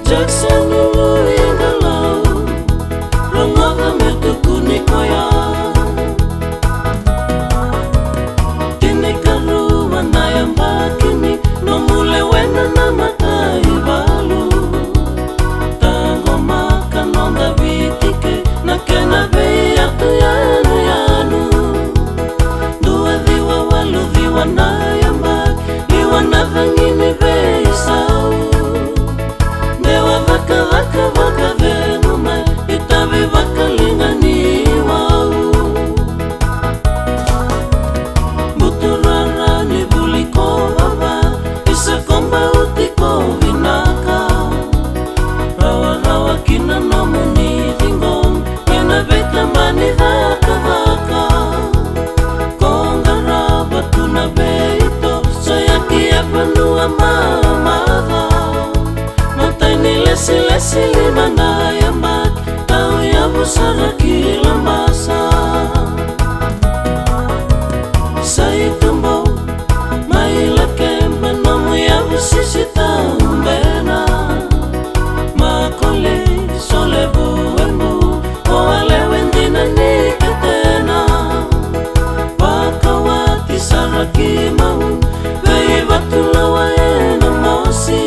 Jackson Uluiqalau, rongga metukuni koya. Tini karuan ayam bakini, no mule wena nama kai balu. Tango makan onda vitike, nakena beya tu yanu yanu. Dua diwa walu diwa nayam bak, diwa navangini beya sau. Vaka venuma itavi vakalingani wau Buturarani buliko baba isa komba utiko vinaka Rawa kina nomuni tingom Kena veta mani vaka Konga raba tuna beito Soyaki apanua mamava Lesi limana yamak Tau ya busara kila masa Sai tumbo Maila kemba Nomu ya busisi tambena Makole sole buembu Oale wendina nikatena Wakawati saraki mau Vei batulawa ena mosi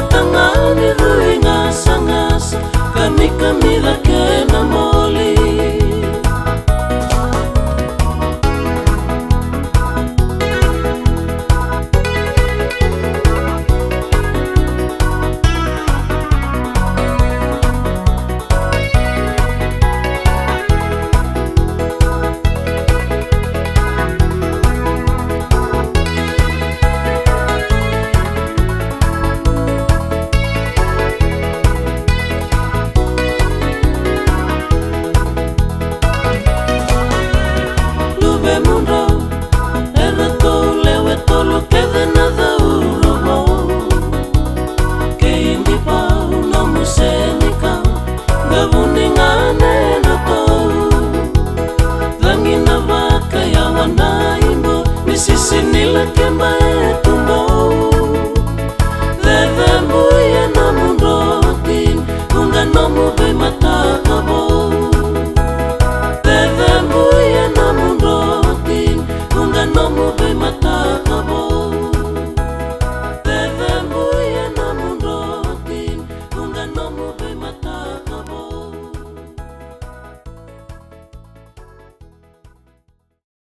Tangani rui ngas-ngas Kami laki na moli Sisi nila kemba